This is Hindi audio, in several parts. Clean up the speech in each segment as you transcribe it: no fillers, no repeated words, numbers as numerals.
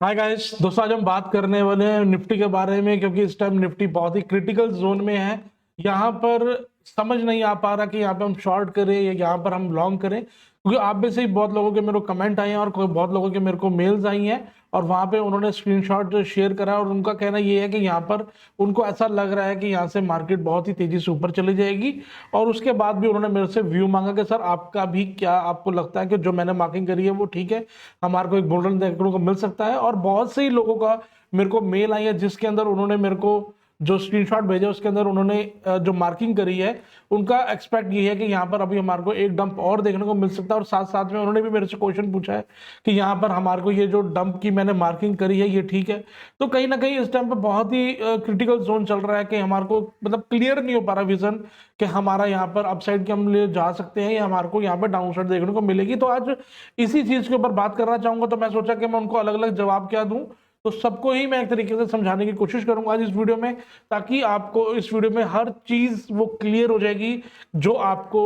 हाय गाइस दोस्तों, आज हम बात करने वाले हैं निफ्टी के बारे में, क्योंकि इस टाइम निफ्टी बहुत ही क्रिटिकल जोन में है। यहाँ पर समझ नहीं आ पा रहा कि यहाँ पे हम शॉर्ट करें या यहाँ पर हम लॉन्ग करें, क्योंकि आप में से ही बहुत लोगों के मेरे को कमेंट आए हैं और बहुत लोगों के मेरे को मेल्स आई हैं और वहाँ पे उन्होंने स्क्रीनशॉट शेयर करा और उनका कहना ये है कि यहाँ पर उनको ऐसा लग रहा है कि यहाँ से मार्केट बहुत ही तेजी से ऊपर चली जाएगी। और उसके बाद भी उन्होंने मेरे से व्यू मांगा कि सर आपका भी क्या आपको लगता है कि जो मैंने मार्किंग करी है वो ठीक है, हमारे को एक बुल देखने को मिल सकता है। और बहुत से ही लोगों का मेरे को मेल आई है जिसके अंदर उन्होंने मेरे को जो स्क्रीनशॉट भेजा उसके अंदर उन्होंने जो मार्किंग करी है उनका एक्सपेक्ट ये है कि यहाँ पर अभी हमारे को एक डंप और देखने को मिल सकता है। और साथ साथ में उन्होंने भी मेरे से क्वेश्चन पूछा है कि यहाँ पर हमारे को ये जो डंप की मैंने मार्किंग करी है ये ठीक है। तो कहीं ना कहीं इस टाइम पे बहुत ही क्रिटिकल जोन चल रहा है कि हमारे को मतलब क्लियर नहीं हो पा रहा विजन कि हमारा यहाँ पर अपसाइड के हम लिए जा सकते हैं या हमारे को यहाँ पर डाउन साइड देखने को मिलेगी। तो आज इसी चीज के ऊपर बात करना चाहूंगा। तो मैं सोचा कि मैं उनको अलग अलग जवाब क्या दूं, तो सबको ही मैं एक तरीके से समझाने की कोशिश करूंगा आज इस वीडियो में, ताकि आपको इस वीडियो में हर चीज वो क्लियर हो जाएगी जो आपको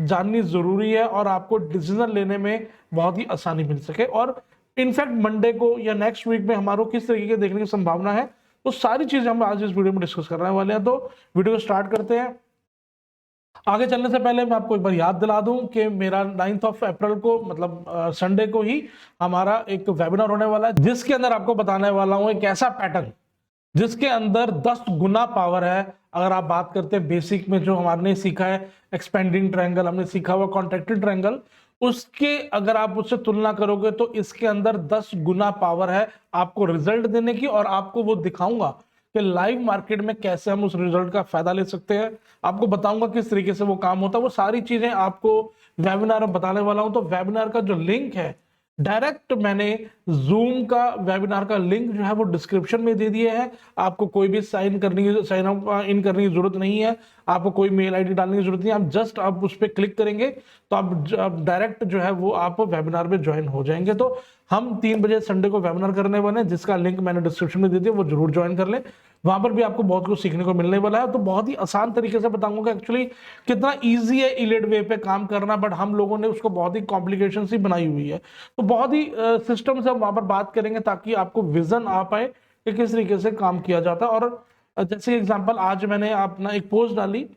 जाननी जरूरी है और आपको डिसीजन लेने में बहुत ही आसानी मिल सके। और इनफैक्ट मंडे को या नेक्स्ट वीक में हमारे किस तरीके के देखने की संभावना है, तो सारी चीजें हम आज इस वीडियो में डिस्कस करने वाले हैं। तो वीडियो स्टार्ट करते हैं। आगे चलने से पहले मैं आपको एक बार याद दिला दूं कि मेरा 9 अप्रैल को मतलब संडे को ही हमारा एक वेबिनार होने वाला है, जिसके अंदर आपको बताने वाला हूं एक ऐसा पैटर्न जिसके अंदर 10 गुना पावर है। अगर आप बात करते हैं बेसिक में जो हमारे सीखा है एक्सपेंडिंग ट्रायंगल, हमने सीखा हुआ कॉन्ट्रैक्टेड ट्रायंगल, उसके अगर आप उससे तुलना करोगे तो इसके अंदर 10 गुना पावर है आपको रिजल्ट देने की। और आपको वो दिखाऊंगा कि लाइव मार्केट में कैसे हम उस रिजल्ट का फायदा ले सकते हैं। आपको बताऊंगा किस तरीके से वो काम होता है, वो सारी चीजें आपको वेबिनार में बताने वाला हूं। तो वेबिनार का जो लिंक है डायरेक्ट मैंने जूम का वेबिनार का लिंक जो है वो डिस्क्रिप्शन में दे दिया है। आपको कोई भी साइन साइन अप इन करने की जरूरत नहीं है, आपको कोई मेल आईडी डालने की जरूरत नहीं है। आप जस्ट आप उस पर क्लिक करेंगे तो आप डायरेक्ट जो है वो आप वेबिनार में ज्वाइन हो जाएंगे। तो हम 3 बजे संडे को वेबिनार करने वाले हैं, जिसका लिंक मैंने डिस्क्रिप्शन में दे दिया, वो जरूर ज्वाइन कर ले। वहां पर भी आपको बहुत कुछ सीखने को मिलने वाला है। तो बहुत ही आसान तरीके से बताऊंगा एक्चुअली कितना इजी है इलेड वे पे काम करना, बट हम लोगों ने उसको बहुत ही कॉम्प्लिकेशन सी बनाई हुई है। तो बहुत ही सिस्टम से हम वहां पर बात करेंगे ताकि आपको विजन आ पाए कि किस तरीके से काम किया जाता है। और जैसे एग्जांपल आज मैंने अपना एक पोस्ट डाली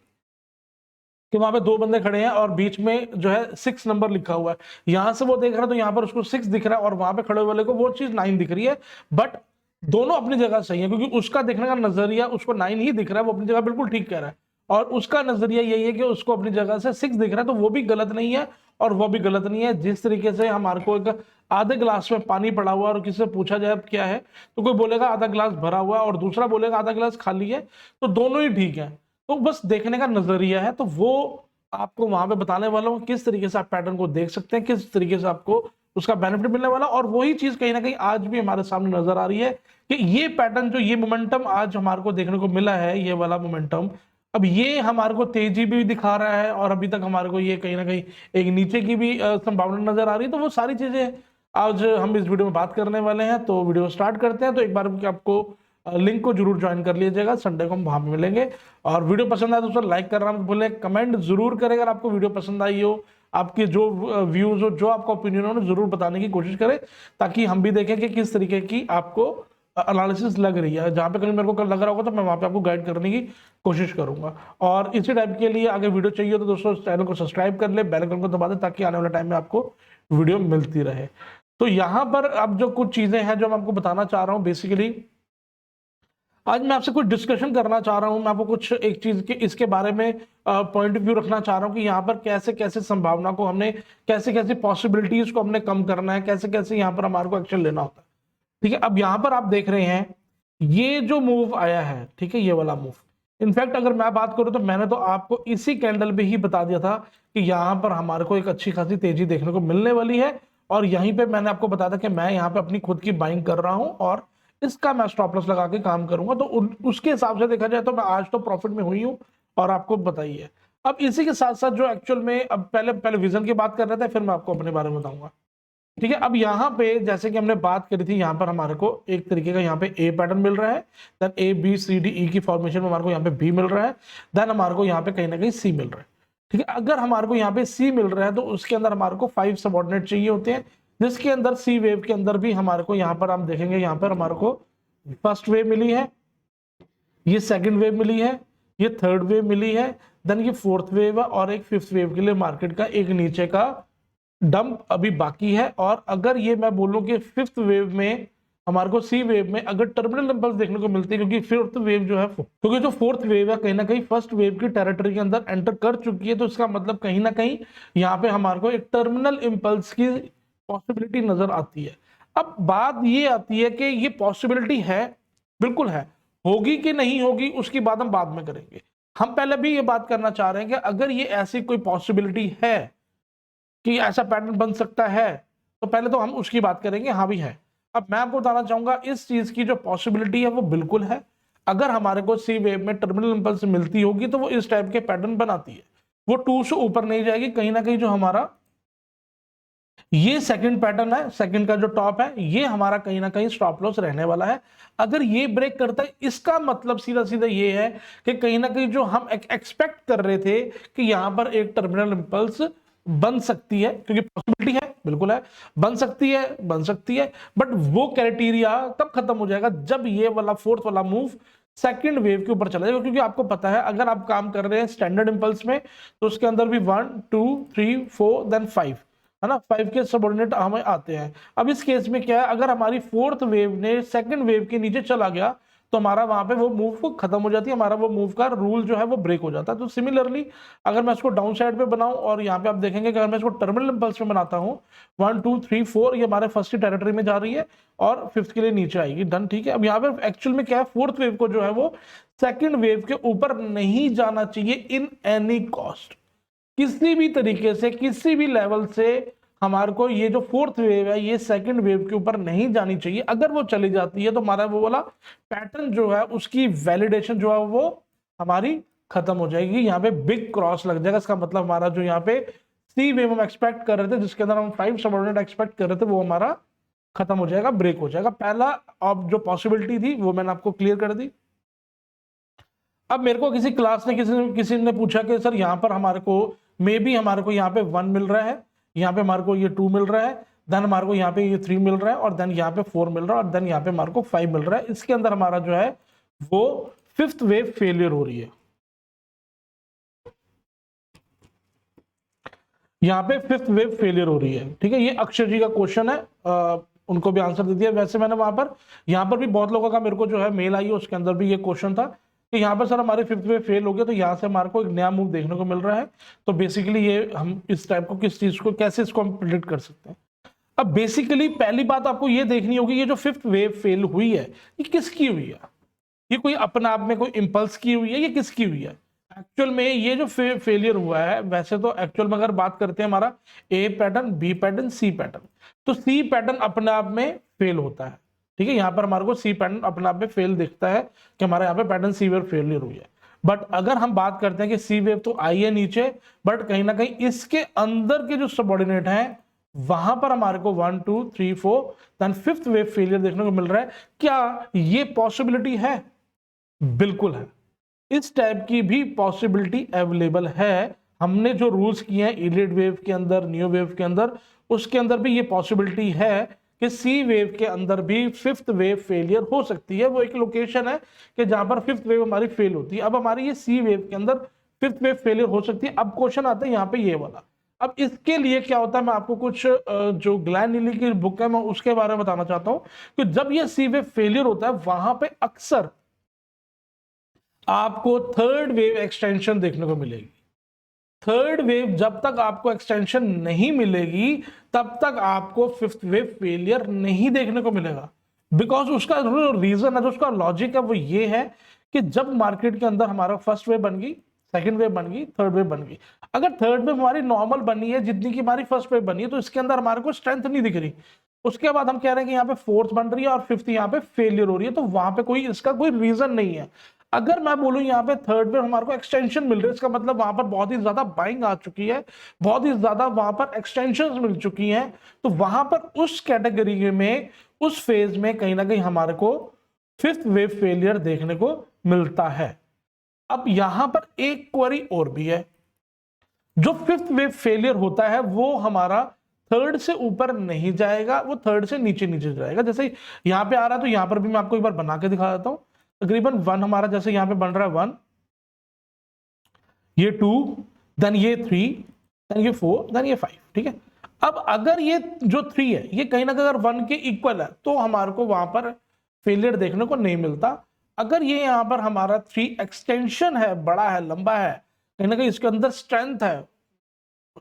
कि वहां पे 2 बंदे खड़े हैं और बीच में जो है 6 नंबर लिखा हुआ है, यहां से वो देख रहा है तो यहाँ पर उसको 6 दिख रहा है और वहां पे खड़े वाले को वो चीज 9 दिख रही है। बट दोनों अपनी जगह सही है, क्योंकि उसका देखने का नजरिया उसको 9 ही दिख रहा है, वो अपनी जगह बिल्कुल ठीक कह रहा है। और उसका नजरिया यही है कि उसको अपनी जगह से 6 दिख रहा है, तो वो भी गलत नहीं है और वो भी गलत नहीं है। जिस तरीके से हमारे को एक आधे गिलास में पानी पड़ा हुआ और किसी से पूछा जाए क्या है, तो कोई बोलेगा आधा गिलास भरा हुआ है और दूसरा बोलेगा आधा गिलास खाली है, तो दोनों ही ठीक है। तो बस देखने का नजरिया है, तो वो आपको वहां पे बताने वाला हूँ किस तरीके से आप पैटर्न को देख सकते हैं, किस तरीके से आपको उसका बेनिफिट मिलने वाला। और वही चीज कहीं ना कहीं आज भी हमारे सामने नजर आ रही है कि ये पैटर्न जो ये मोमेंटम आज हमारे को देखने को मिला है, ये वाला मोमेंटम अब ये हमारे को तेजी भी दिखा रहा है और अभी तक हमारे को ये कहीं ना कहीं एक नीचे की भी संभावना नजर आ रही है। तो वो सारी चीजें आज हम इस वीडियो में बात करने वाले हैं। तो वीडियो स्टार्ट करते हैं। तो एक बार आपको लिंक को जरूर ज्वाइन कर लीजिएगा, संडे को हम वहां पे मिलेंगे। और वीडियो पसंद आए तो उसको लाइक करना मत भूलें, कमेंट जरूर करें अगर आपको वीडियो पसंद आई हो, आपके जो व्यूज हो, जो आपका ओपिनियन हो, जरूर बताने की कोशिश करें, ताकि हम भी देखें कि किस तरीके की आपको एनालिसिस लग रही है। जहां पे कहीं मेरे को लग रहा होगा तो मैं वहां पे आपको गाइड करने की कोशिश करूंगा। और इसी टाइप के लिए अगर वीडियो चाहिए तो दोस्तों चैनल को सब्सक्राइब कर ले, बेल आइकन को दबा दे, ताकि आने वाले टाइम में आपको वीडियो मिलती रहे। तो यहाँ पर अब जो कुछ चीजें हैं जो मैं आपको बताना चाह रहा हूँ, बेसिकली आज मैं आपसे कुछ डिस्कशन करना चाह रहा हूं। मैं आपको कुछ एक चीज के इसके बारे में पॉइंट ऑफ व्यू रखना चाह रहा हूं कि यहाँ पर कैसे कैसे संभावना को हमने कैसे कैसे पॉसिबिलिटीज को हमने कम करना है, कैसे कैसे यहाँ पर हमारे को एक्शन लेना होता है। ठीक है, अब यहाँ पर आप देख रहे हैं ये जो मूव आया है, ठीक है, ये वाला मूव, इनफैक्ट अगर मैं बात करूं तो मैंने तो आपको इसी कैंडल पे ही बता दिया था कि यहाँ पर हमारे को एक अच्छी खासी तेजी देखने को मिलने वाली है। और यहीं पे मैंने आपको बताया था कि मैं यहाँ पे अपनी खुद की बाइंग कर रहा हूं और इसका मैं स्टॉप लॉस लगा के काम करूंगा। तो उसके हिसाब से देखा जाए तो मैं आज तो प्रॉफिट में हुई हूं और आपको बताइए। अब इसी के साथ साथ जो एक्चुअल में अब पहले पहले विजन की बात कर रहे थे, फिर मैं आपको अपने बारे में बताऊंगा। ठीक है, अब यहाँ पे जैसे कि हमने बात करी थी, यहाँ पर हमारे को एक तरीके का यहाँ पे ए पैटर्न मिल रहा है, then A B C D E की फॉर्मेशन में हमारे को यहाँ पे बी मिल रहा है, देन हमारे को यहाँ पे कहीं ना कहीं सी मिल रहा है। ठीक है, अगर हमारे को यहाँ पे सी मिल रहा है तो उसके अंदर हमारे को 5 सबऑर्डिनेट चाहिए होते हैं, जिसके अंदर सी वेव के अंदर भी हमारे को यहाँ पर हम देखेंगे, यहाँ पर हमारे को फर्स्ट वेव मिली है, ये सेकंड वेव मिली है, ये थर्ड वेव मिली है, देन ये फोर्थ वेव है, और एक फिफ्थ वेव के लिए मार्केट का एक नीचे का डंप अभी बाकी है। और अगर ये मैं बोलूं कि फिफ्थ वेव में हमारे को सी वेव में अगर टर्मिनल इंपल्स देखने को मिलती है, क्योंकि फिफ्थ वेव जो है, क्योंकि जो फोर्थ वेव है कहीं ना कहीं फर्स्ट वेव की टेरिटरी के अंदर एंटर कर चुकी है, तो इसका मतलब कहीं ना कहीं यहाँ पे हमारे को एक टर्मिनल इंपल्स की पॉसिबिलिटी नजर आती है। अब बात ये आती है कि ये पॉसिबिलिटी है, बिल्कुल है, होगी कि नहीं होगी उसकी बात हम बाद में करेंगे। हम पहले भी ये बात करना चाह रहे हैं कि अगर ये ऐसी कोई पॉसिबिलिटी है कि ऐसा पैटर्न बन सकता है, तो पहले तो हम उसकी बात करेंगे, हाँ भी है। अब मैं आपको बताना चाहूंगा इस चीज की जो पॉसिबिलिटी है वो बिल्कुल है। अगर हमारे को सी वेव में टर्मिनल इंपल्स मिलती होगी तो वो इस टाइप के पैटर्न बनाती है, वो 2 से ऊपर नहीं जाएगी। कहीं ना कहीं जो हमारा ये सेकंड पैटर्न है, सेकंड का जो टॉप है, ये हमारा कहीं ना कहीं स्टॉप लॉस रहने वाला है। अगर ये ब्रेक करता है, इसका मतलब सीधा सीधा ये है कि कहीं ना कहीं जो हम एक्सपेक्ट कर रहे थे कि यहां पर एक टर्मिनल इंपल्स बन सकती है, क्योंकि पॉसिबिलिटी है, बिल्कुल है, बन सकती है, बट वो क्राइटेरिया तब खत्म हो जाएगा जब ये वाला फोर्थ वाला मूव सेकंड वेव के ऊपर चला जाएगा। क्योंकि आपको पता है अगर आप काम कर रहे हैं स्टैंडर्ड इंपल्स में, तो उसके अंदर भी 1 2 3 4 देन 5 है ना, 5 के सबऑर्डिनेट हमें आते हैं। अब इस केस में क्या है, अगर हमारी फोर्थ वेव ने सेकंड वेव के नीचे चला गया तो हमारा वहां पे वो मूव खत्म हो जाती है, हमारा वो मूव का रूल जो है वो ब्रेक हो जाता है। तो सिमिलरली अगर मैं इसको डाउन साइड पे बनाऊं और यहाँ पे आप देखेंगे कि अगर मैं इसको टर्मिनल इंपल्स में बनाता हूँ 1 2 3 4, ये हमारे फर्स्ट की टेरिटरी में जा रही है और फिफ्थ के लिए नीचे आएगी, डन, ठीक है। अब यहाँ पे एक्चुअल में क्या है, फोर्थ वेव को जो है वो सेकेंड वेव के ऊपर नहीं जाना चाहिए इन एनी कॉस्ट, किसी भी तरीके से, किसी भी लेवल से हमारे को ये जो फोर्थ वेव है ये सेकंड वेव के ऊपर नहीं जानी चाहिए। अगर वो चली जाती है तो हमारा वो वाला पैटर्न जो है उसकी वैलिडेशन जो है वो हमारी खत्म हो जाएगी, यहाँ पे बिग क्रॉस लग जाएगा। इसका मतलब हमारा जो यहाँ पे सी वेव हम एक्सपेक्ट कर रहे थे, जिसके अंदर हम 5 सबऑर्डिनेट एक्सपेक्ट कर रहे थे, वो हमारा खत्म हो जाएगा, ब्रेक हो जाएगा। पहला अब जो पॉसिबिलिटी थी वो मैंने आपको क्लियर कर दी। अब मेरे को किसी क्लास ने किसी ने पूछा कि सर यहाँ पर हमारे को मे बी हमारे को यहाँ पे 1 मिल रहा है, यहाँ पे हमारे को ये 2 मिल रहा है, देन हमारे को यहाँ पे ये 3 मिल रहा है, और देन यहाँ पे 4 मिल रहा है, और देन यहाँ पे हमारे को 5 मिल रहा है। इसके अंदर हमारा जो है वो फिफ्थ वेव फेलियर हो रही है, यहाँ पे फिफ्थ वेव फेलियर हो रही है, ठीक है। ये अक्षय जी का क्वेश्चन है, उनको भी आंसर दे दिया। वैसे मैंने वहां पर यहाँ पर भी बहुत लोगों का मेरे को जो है मेल आई है, उसके अंदर भी ये क्वेश्चन था कि यहाँ पर सर हमारे फिफ्थ वेव फेल हो गया, तो यहाँ से हमारे को एक नया मूव देखने को मिल रहा है। तो बेसिकली ये हम इस टाइप को किस चीज को कैसे इसको हम प्रेडिक्ट कर सकते हैं। अब बेसिकली पहली बात आपको ये देखनी होगी, ये जो फिफ्थ वेव फेल हुई है ये किसकी हुई है, ये कोई अपने आप में कोई इंपल्स की हुई है, ये किसकी हुई है। एक्चुअल में ये जो फेलियर हुआ है, वैसे तो एक्चुअल में अगर बात करते हैं हमारा ए पैटर्न, बी पैटर्न, सी पैटर्न, तो सी पैटर्न अपने आप में फेल होता है, ठीक है। यहाँ पर हमारे को सी पैटर्न अपने आप में फेल दिखता है कि हमारे यहाँ पे पैटर्न सी वेव फेलियर हुई है। बट अगर हम बात करते हैं कि सी वेव तो आई है नीचे, बट कहीं ना कहीं इसके अंदर के जो सबऑर्डिनेट हैं वहां पर हमारे को 1 2 3 4 देन फिफ्थ वेव फेलियर देखने को मिल रहा है। क्या ये पॉसिबिलिटी है? बिल्कुल है, इस टाइप की भी पॉसिबिलिटी अवेलेबल है। हमने जो रूल्स किए हैं इलियड वेव के अंदर, नियो वेव के अंदर, उसके अंदर भी ये पॉसिबिलिटी है कि सी वेव के अंदर भी फिफ्थ वेव फेलियर हो सकती है। वो एक लोकेशन है कि जहां पर फिफ्थ वेव हमारी फेल होती है। अब हमारी ये सी वेव के अंदर फिफ्थ वेव फेलियर हो सकती है। अब क्वेश्चन आता है यहाँ पे ये वाला, अब इसके लिए क्या होता है, मैं आपको कुछ जो ग्लैन नीली की बुक है मैं उसके बारे में बताना चाहता हूं कि जब ये सी वेव फेलियर होता है वहां पे अक्सर आपको थर्ड वेव एक्सटेंशन देखने को मिलेगी। थर्ड वेव जब तक आपको एक्सटेंशन नहीं मिलेगी तब तक आपको फिफ्थ वेव फेलियर नहीं देखने को मिलेगा। बिकॉज उसका जो रीजन है, जो उसका लॉजिक है वो ये है कि जब मार्केट के अंदर हमारा फर्स्ट वेव बन गई, सेकंड वेव बन गई, थर्ड वेव बन गई, अगर थर्ड वेव हमारी नॉर्मल बनी है जितनी की हमारी फर्स्ट वेव बनी है, तो इसके अंदर हमारे को स्ट्रेंथ नहीं दिख रही। उसके बाद हम कह रहे हैं कि यहाँ पे फोर्थ बन रही है और फिफ्थ यहाँ पे फेलियर हो रही है, तो वहां पे कोई इसका कोई रीजन नहीं है। अगर मैं बोलूं यहाँ पे थर्ड वेव हमारे को एक्सटेंशन मिल रही है, इसका मतलब वहां पर बहुत ही ज्यादा बाइंग आ चुकी है, बहुत ही ज्यादा वहां पर एक्सटेंशन मिल चुकी हैं, तो वहां पर उस कैटेगरी में, उस फेज में कहीं ना कहीं हमारे को फिफ्थ वेव फेलियर देखने को मिलता है। अब यहां पर एक क्वेरी और भी है, जो फिफ्थ वेव फेलियर होता है वो हमारा थर्ड से ऊपर नहीं जाएगा, वो थर्ड से नीचे नीचे जाएगा। जैसे यहाँ पे आ रहा है तो यहाँ पर भी मैं आपको एक बार बना के दिखा देता हूँ। तकरीबन 1 हमारा जैसे यहाँ पे बन रहा है 1, ये 2, देन ये 3, देन ये 4, देन ये 5, ठीक है। अब अगर ये जो 3 है ये कहीं ना कहीं अगर 1 के इक्वल है तो हमारे को वहां पर फेलियर देखने को नहीं मिलता। अगर ये यहाँ पर हमारा 3 एक्सटेंशन है, बड़ा है, लंबा है, कहीं ना कहीं इसके अंदर स्ट्रेंथ है,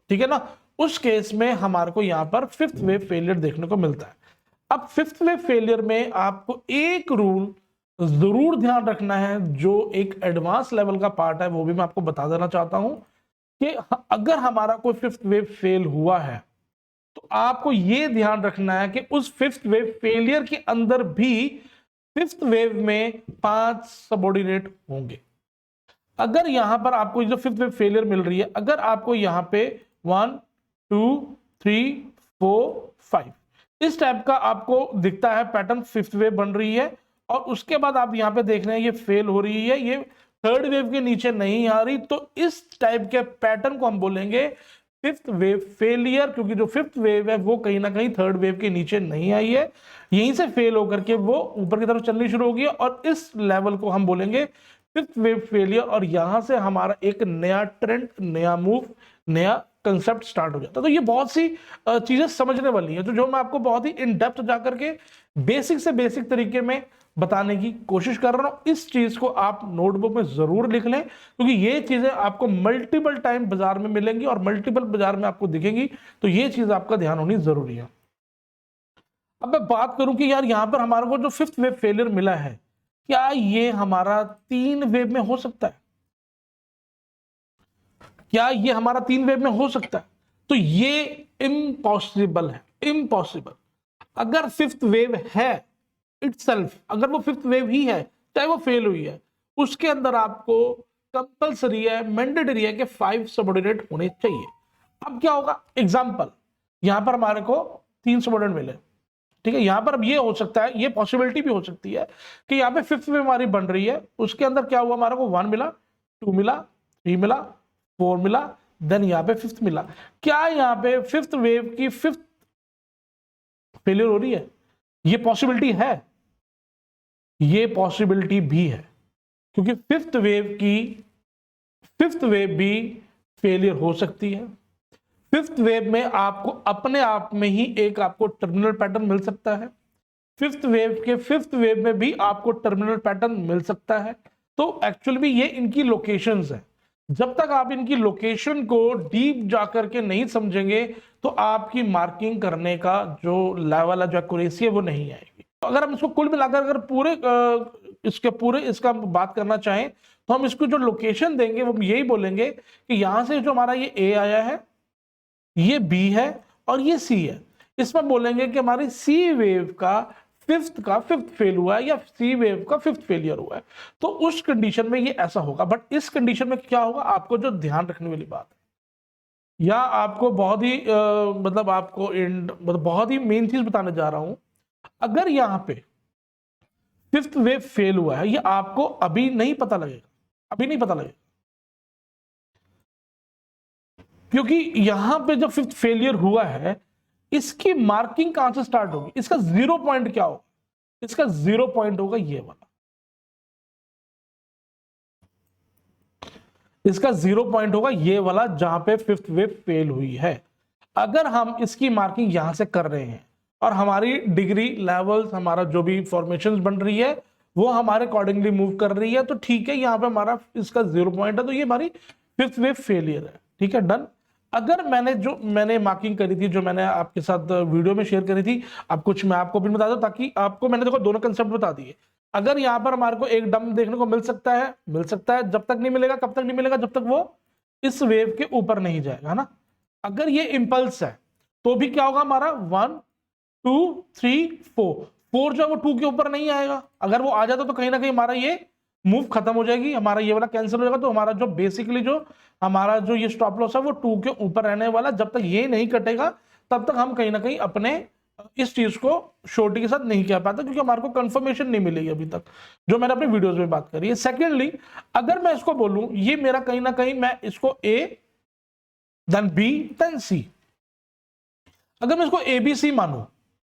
ठीक है ना, उस केस में हमारे को यहाँ पर फिफ्थ वेव फेलियर देखने को मिलता है। अब फिफ्थ वेव फेलियर में आपको एक रूल जरूर ध्यान रखना है, जो एक एडवांस लेवल का पार्ट है, वो भी मैं आपको बता देना चाहता हूं कि अगर हमारा कोई फिफ्थ वेव फेल हुआ है तो आपको यह ध्यान रखना है कि उस फिफ्थ वेव फेलियर के अंदर भी फिफ्थ वेव में 5 सबऑर्डिनेट होंगे। अगर यहां पर आपको जो फिफ्थ वेव फेलियर मिल रही है, अगर आपको यहां पे 1 2 3 4 5 इस टाइप का आपको दिखता है पैटर्न, फिफ्थ वेव बन रही है, और उसके बाद आप यहां पे देख रहे हैं ये फेल हो रही है, ये थर्ड वेव के नीचे नहीं आ रही, तो इस टाइप के पैटर्न को हम बोलेंगे फिफ्थ वेव फेलियर, क्योंकि जो फिफ्थ वेव है वो कहीं ना कहीं थर्ड वेव के नीचे नहीं आई है, यहीं से फेल होकर के वो ऊपर की तरफ चलनी शुरू होगी, और इस लेवल को हम बोलेंगे फिफ्थ वेव फेलियर। और यहां से हमारा एक नया ट्रेंड, नया मूव, नया कंसेप्ट स्टार्ट हो जाता है। तो ये बहुत सी चीजें समझने वाली है, जो मैं आपको बहुत ही इन डेप्थ जाकर के बेसिक से बेसिक तरीके में बताने की कोशिश कर रहा हूं। इस चीज को आप नोटबुक में जरूर लिख लें, क्योंकि ये चीजें आपको मल्टीपल टाइम बाजार में मिलेंगी और मल्टीपल बाजार में आपको दिखेंगी, तो ये चीज आपका ध्यान होनी जरूरी है। अब मैं बात करूं कि यार यहां पर हमारे को जो फिफ्थ वेव फेलियर मिला है, क्या ये हमारा 3 वेव में हो सकता है? क्या ये हमारा 3 वेव में हो सकता है? तो ये इम्पॉसिबल है, इम्पॉसिबल। अगर फिफ्थ वेव है इटसेल्फ, अगर वो फिफ्थ वेव ही है, चाहे वो फेल हुई है, उसके अंदर आपको कंपलसरी है, मैंडेटरी है कि 5 सबऑर्डिनेट होने चाहिए। अब क्या होगा, एग्जांपल यहां पर हमारे को 3 सबऑर्डिनेट मिले, ठीक है। यहां पर अब ये हो सकता है, ये पॉसिबिलिटी भी हो सकती है कि यहाँ पे फिफ्थ वेव हमारी बन रही है, उसके अंदर क्या हुआ, हमारे को 1 मिला, 2 मिला, 3 मिला, 4 मिला, देन यहाँ पे फिफ्थ मिला। क्या यहाँ पे फिफ्थ वेव की फिफ्थ फेलियर हो रही है? ये पॉसिबिलिटी है, ये पॉसिबिलिटी भी है, क्योंकि फिफ्थ वेव भी फेलियर हो सकती है। फिफ्थ वेव में आपको अपने आप में ही एक आपको टर्मिनल पैटर्न मिल सकता है, फिफ्थ वेव में भी आपको टर्मिनल पैटर्न मिल सकता है। तो एक्चुअली भी ये इनकी लोकेशंस है, जब तक आप इनकी लोकेशन को डीप जाकर के नहीं समझेंगे तो आपकी मार्किंग करने का जो लेवल है, जो एक्यूरेसी है, वो नहीं आएगी। तो अगर हम इसको कुल मिलाकर अगर पूरे इसका बात करना चाहें तो हम इसको जो लोकेशन देंगे वो यही बोलेंगे कि यहां से जो हमारा ये ए आया है, ये बी है और ये सी है, इसमें बोलेंगे कि हमारी सी वेव का फिफ्थ फेल हुआ है या सी वेव का फिफ्थ फेलियर हुआ है। तो उस कंडीशन में ये ऐसा होगा। बट इस कंडीशन में क्या होगा, आपको जो ध्यान रखने वाली बात है, या आपको बहुत ही मतलब बहुत ही मेन चीज बताने जा रहा हूं, अगर यहां पे फिफ्थ वेव फेल हुआ है, ये आपको अभी नहीं पता लगेगा, अभी नहीं पता लगेगा, क्योंकि यहां पे जब फिफ्थ फेलियर हुआ है, इसकी मार्किंग कहां से स्टार्ट होगी, इसका 0 पॉइंट क्या होगा, इसका 0 पॉइंट होगा ये वाला, इसका 0 पॉइंट होगा ये वाला, जहां पे फिफ्थ वेव फेल हुई है। अगर हम इसकी मार्किंग यहां से कर रहे हैं और हमारी डिग्री लेवल्स, हमारा जो भी फॉर्मेशन बन रही है वो हमारे अकॉर्डिंगली मूव कर रही है, तो ठीक है, यहां पे हमारा इसका 0 पॉइंट है, तो ये हमारी फिफ्थ वेव फेलियर है, ठीक है, डन। अगर मैंने मार्किंग करी थी, जो मैंने आपके साथ वीडियो में शेयर करी थी, अब कुछ मैं आपको भी बता दूं, ताकि आपको मैंने देखो दोनों कंसेप्ट बता दिए। अगर यहां पर हमारे को एक डंप देखने को मिल सकता है, जब तक नहीं मिलेगा, कब तक नहीं मिलेगा, जब तक वो इस वेव के ऊपर नहीं जाएगा, है ना। अगर ये इंपल्स है तो भी क्या होगा, हमारा 1 2 3 4 जो है वो 2 के ऊपर नहीं आएगा। अगर वो आ जाता तो कहीं ना कहीं हमारा ये मूव खत्म हो जाएगी, हमारा ये वाला कैंसिल हो जाएगा, तो हमारा जो बेसिकली जो हमारा जो ये स्टॉप लॉस है वो 2 के ऊपर रहने वाला। जब तक ये नहीं कटेगा तब तक हम कहीं ना कहीं अपने इस चीज को शॉर्टी के साथ नहीं कह पाते, क्योंकि हमारे को कंफर्मेशन नहीं मिलेगी अभी तक, जो मैंने अपने वीडियोस में बात करी है। सेकेंडली, अगर मैं इसको बोलूं ये मेरा कहीं ना कहीं, मैं इसको ए देन बी देन सी, अगर मैं इसको ABC मानूं,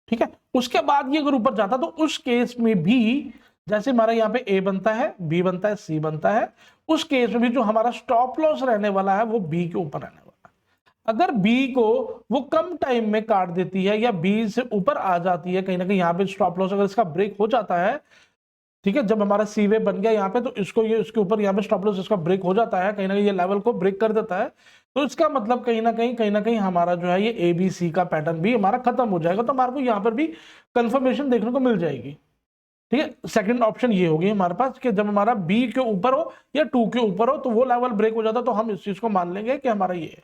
ठीक है, उसके बाद ये अगर ऊपर जाता तो उस केस में भी जैसे हमारा यहाँ पे A बनता है, B बनता है, C बनता है, उस केस में भी जो हमारा स्टॉप लॉस रहने वाला है वो B के ऊपर रहने वाला है। अगर B को वो कम टाइम में काट देती है या B से ऊपर आ जाती है, कहीं ना कहीं यहाँ पे स्टॉप लॉस अगर इसका ब्रेक हो जाता है, ठीक है, जब हमारा सी वे बन गया यहाँ पे, तो इसको ये इसके ऊपर यहाँ पे स्टॉप लॉस इसका ब्रेक हो जाता है, कहीं ना कहीं ये लेवल को ब्रेक कर देता है, तो इसका मतलब कहीं ना कहीं हमारा जो है ये ABC का पैटर्न भी हमारा खत्म हो जाएगा। तो हमारे को यहाँ पर भी कंफर्मेशन देखने को मिल जाएगी। ठीक है, सेकंड ऑप्शन ये होगी हमारे पास कि जब हमारा B के ऊपर हो या 2 के ऊपर हो तो वो लेवल ब्रेक हो जाता है, तो हम इस चीज को मान लेंगे कि हमारा ये है।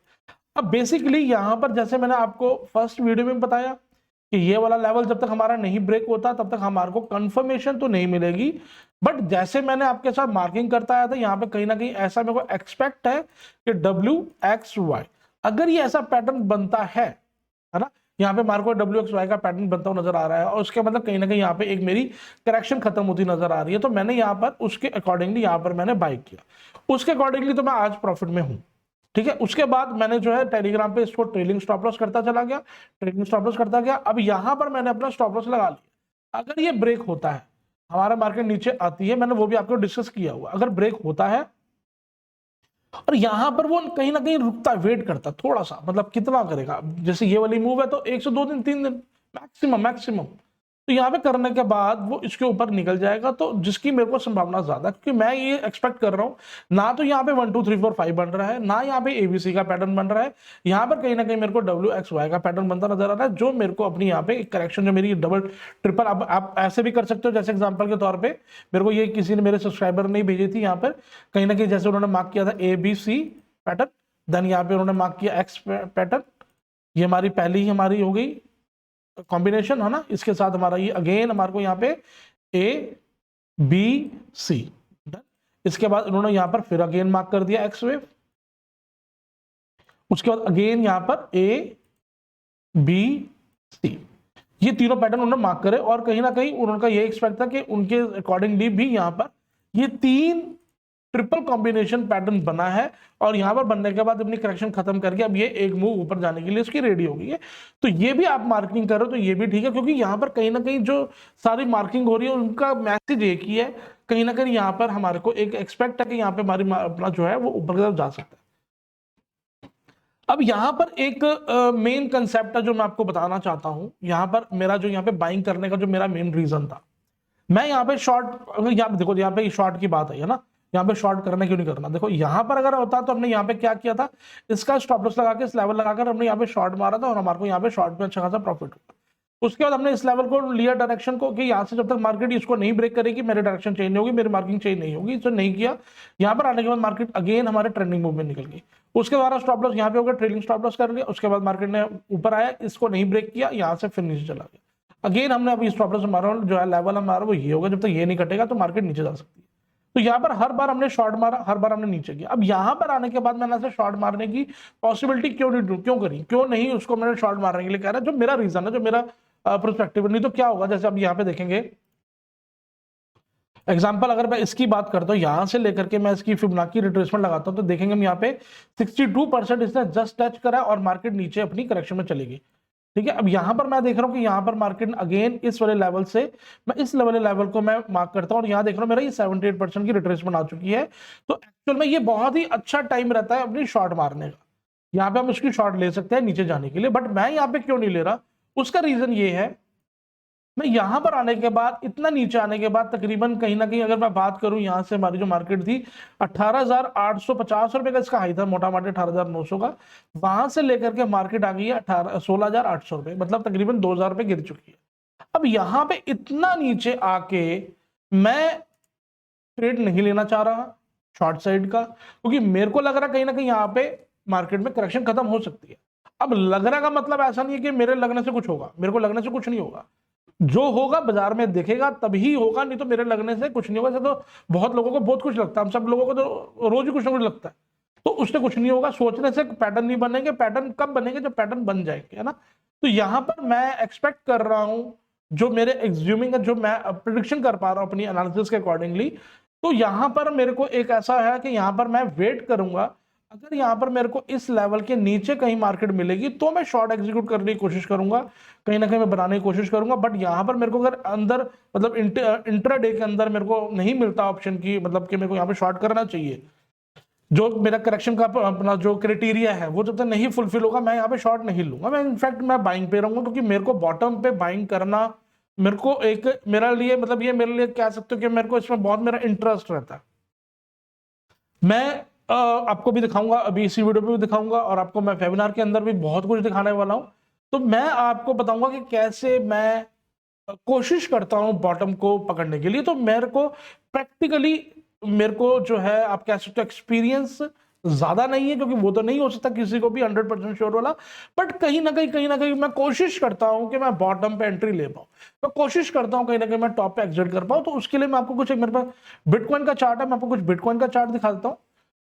अब बेसिकली यहाँ पर जैसे मैंने आपको फर्स्ट वीडियो में बताया कि ये वाला लेवल जब तक हमारा नहीं ब्रेक होता तब तक हमारे को कंफर्मेशन तो नहीं मिलेगी, बट जैसे मैंने आपके साथ मार्किंग करता आया था यहाँ पे कहीं ना कहीं ऐसा मेरे को एक्सपेक्ट है कि WXY अगर ये ऐसा पैटर्न बनता है ना, यहाँ पे मार्को WXY का पैटर्न बनता हुआ नजर आ रहा है और उसके मतलब कहीं ना कहीं यहाँ पे एक मेरी करेक्शन खत्म होती नजर आ रही है, तो मैंने यहाँ पर उसके अकॉर्डिंगली यहाँ पर मैंने बाय किया, उसके अकॉर्डिंगली तो मैं आज प्रॉफिट में हूँ। ठीक है, उसके बाद मैंने जो है टेलीग्राम पे इसको ट्रेलिंग स्टॉप लॉस करता चला गया, ट्रेलिंग स्टॉप लॉस करता गया। अब यहां पर मैंने अपना स्टॉप लॉस लगा लिया। अगर ये ब्रेक होता है, हमारा मार्केट नीचे आती है, मैंने वो भी आपको डिस्कस किया हुआ, अगर ब्रेक होता है और यहां पर वो कहीं ना कहीं रुकता, वेट करता थोड़ा सा, मतलब कितना करेगा, जैसे ये वाली मूव है तो 1 से 2 दिन 3 दिन मैक्सिमम, तो यहाँ पे करने के बाद वो इसके ऊपर निकल जाएगा, तो जिसकी मेरे को संभावना ज्यादा, क्योंकि मैं ये एक्सपेक्ट कर रहा हूँ ना तो यहाँ पे 1 2 3 4 5 बन रहा है, ना यहाँ पे ABC का पैटर्न बन रहा है, यहाँ पर कहीं ना कहीं मेरे को WXY का पैटर्न बनता नजर आ रहा है, जो मेरे को अपनी यहाँ पे एक करेक्शन जो मेरी डबल ट्रिपल, अब आप ऐसे भी कर सकते हो, जैसे एग्जाम्पल के तौर पर मेरे को ये किसी ने मेरे सब्सक्राइबर ने भेजी थी, यहाँ पर कहीं ना कहीं जैसे उन्होंने मार्क किया था ABC पैटर्न, देन यहाँ पे उन्होंने मार्क किया X पैटर्न, ये हमारी पहली ही हमारी हो गई कॉम्बिनेशन है ना, इसके साथ हमारा ये अगेन हमारे को यहाँ पे ABC, इसके बाद उन्होंने यहाँ पर फिर अगेन मार्क कर दिया X वेव, उसके बाद अगेन यहाँ पर ABC, ये तीनों पैटर्न उन्होंने मार्क करे और कहीं ना कहीं उनका ये एक्सपेक्ट था कि उनके अकॉर्डिंगली भी यहाँ पर ये 3 ट्रिपल कॉम्बिनेशन पैटर्न बना है और यहां पर बनने के बाद अपनी करेक्शन खत्म करके अब ये एक मूव ऊपर जाने के लिए इसकी रेडी हो गई है। तो ये भी आप मार्किंग कर रहे हो तो ये भी ठीक है, क्योंकि यहां पर कहीं ना कहीं जो सारी मार्किंग हो रही है उनका मैसेज एक ही है, कहीं ना कहीं यहां पर हमारे को एक एक्सपेक्ट है कि यहाँ पे हमारी अपना जो है वो ऊपर की तरफ जा सकता है। अब यहाँ पर एक मेन कंसेप्ट है जो मैं आपको बताना चाहता हूं, यहाँ पर मेरा जो यहाँ पे बाइंग करने का जो मेरा मेन रीजन था, मैं यहाँ पे शॉर्ट, अगर यहाँ पे देखो यहाँ पे शॉर्ट की बात है ना, यहाँ पे शॉर्ट करना क्यों नहीं करना, देखो यहाँ पर अगर होता तो हमने यहाँ पे क्या किया था, इसका स्टॉप लॉस लगा के इस लेवल लगाकर हमने यहाँ पे शॉर्ट मारा था और हमारे को यहाँ पे शॉर्ट में अच्छा खासा प्रॉफिट हुआ। उसके बाद हमने इस लेवल को लिया डायरेक्शन को कि यहाँ से जब तक मार्केट इसको नहीं ब्रेक करेगी मेरी डायरेक्शन चेंज नहीं होगी, मेरी मार्किंग चेंज नहीं होगी, इसे नहीं किया। यहाँ पर आने के बाद मार्केट अगेन हमारे ट्रेंडिंग मूव में निकल गई, उसके द्वारा स्टॉप लॉस यहाँ पे होगा, ट्रेलिंग स्टॉप लॉस कर लिया, उसके बाद मार्केट ने ऊपर आया, इसको नहीं ब्रेक किया, यहाँ से फिर नीचे चला गया। अगेन हमने अभी स्टॉप लॉस हमारा जो है लेवल हमारा वो ये होगा, जब तक ये नहीं कटेगा तो मार्केट नीचे जा सकती है। तो यहाँ पर हर बार हमने शॉर्ट मारा, हर बार हमने नीचे किया। अब यहाँ पर आने के बाद मैंने ऐसे शॉर्ट मारने की पॉसिबिलिटी क्यों करी, क्यों नहीं उसको मैंने शॉर्ट मारने के लिए कह रहा, जो मेरा रीजन है, जो मेरा पर्सपेक्टिव, नहीं तो क्या होगा, जैसे अब यहाँ पे देखेंगे एग्जाम्पल, अगर मैं इसकी बात करता हूँ यहां से लेकर के मैं इसकी फिबोनाची रिट्रेसमेंट लगाता हूं तो देखेंगे हम यहाँ पे 62% इसने जस्ट टच करा और मार्केट नीचे अपनी करेक्शन में चलेगी। ठीक है, अब यहां पर मैं देख रहा हूं कि यहां पर मार्केट अगेन इस वाले लेवल से मैं इस वाले लेवल को मैं मार्क करता हूं और यहां देख रहा हूं मेरा ये 78% की रिट्रेसमेंट आ चुकी है। तो एक्चुअल में ये बहुत ही अच्छा टाइम रहता है अपनी शॉर्ट मारने का, यहाँ पे हम इसकी शॉर्ट ले सकते हैं नीचे जाने के लिए, बट मैं यहाँ पे क्यों नहीं ले रहा, उसका रीजन ये है, मैं यहां पर आने के बाद इतना नीचे आने के बाद तकरीबन कहीं ना कहीं अगर मैं बात करूं यहां से हमारी जो मार्केट थी 18,850 रुपए का इसका हाई था, मोटा मोटी 18,900 का, वहां से लेकर के मार्केट आ गई है 16,800 रुपए, मतलब तकरीबन 2,000 रुपए गिर चुकी है। अब यहां पे इतना नीचे आके मैं ट्रेड नहीं लेना चाह रहा शॉर्ट साइड का, क्योंकि मेरे को लग रहा कहीं ना कहीं यहाँ पे मार्केट में करेक्शन खत्म हो सकती है। अब लग रहा का मतलब ऐसा नहीं है कि मेरे लगने से कुछ होगा, मेरे को लगने से कुछ नहीं होगा, जो होगा बाजार में दिखेगा तभी होगा, नहीं तो मेरे लगने से कुछ नहीं होगा। तो बहुत लोगों को बहुत कुछ लगता है, हम सब लोगों को तो रोज ही कुछ ना कुछ लगता है, तो उससे कुछ नहीं होगा, सोचने से पैटर्न नहीं बनेंगे, पैटर्न कब बनेंगे जब पैटर्न बन जाएंगे, है ना। तो यहां पर मैं एक्सपेक्ट कर रहा हूं, जो मेरे एग्ज्यूमिंग है, जो मैं प्रिडिक्शन कर पा रहा हूं अपनी एनालिसिस के अकॉर्डिंगली, तो यहां पर मेरे को एक ऐसा है कि यहां पर मैं वेट करूंगा, अगर यहाँ पर मेरे को इस लेवल के नीचे कहीं मार्केट मिलेगी तो मैं शॉर्ट एग्जीक्यूट करने की कोशिश करूंगा, कहीं ना कहीं मैं बनाने की कोशिश करूंगा। बट यहाँ पर मेरे को अगर अंदर मतलब इंट्राडे के अंदर मेरे को नहीं मिलता ऑप्शन की, मतलब कि मेरे को यहाँ पे शॉर्ट करना चाहिए, जो मेरा करेक्शन का अपना जो क्राइटेरिया है वो जब तक नहीं फुलफिल होगा मैं यहाँ पे शॉर्ट नहीं लूंगा, मैं इनफैक्ट मैं बाइंग पे रहूंगा। क्योंकि मेरे को बॉटम पे बाइंग करना मेरे को एक मेरा लिए मतलब ये मेरे लिए कह सकते हो कि मेरे को इसमें बहुत मेरा इंटरेस्ट रहता है। मैं आपको भी दिखाऊंगा, अभी इसी वीडियो पे भी दिखाऊंगा, और आपको मैं वेबिनार के अंदर भी बहुत कुछ दिखाने वाला हूं। तो मैं आपको बताऊंगा कि कैसे मैं कोशिश करता हूं बॉटम को पकड़ने के लिए। तो मेरे को प्रैक्टिकली मेरे को जो है आप कह सकते हो एक्सपीरियंस ज्यादा नहीं है, क्योंकि वो तो नहीं हो सकता किसी को भी 100% श्योर वाला। बट कहीं ना कहीं मैं कोशिश करता हूं कि मैं बॉटम पे एंट्री ले पाऊं, मैं कोशिश करता हूं कहीं ना कहीं मैं टॉप पे एग्जिट कर पाऊं। तो उसके लिए मैं आपको कुछ, मेरे पास बिटकॉइन का चार्ट है, मैं आपको कुछ बिटकॉइन का चार्ट दिखा देता हूं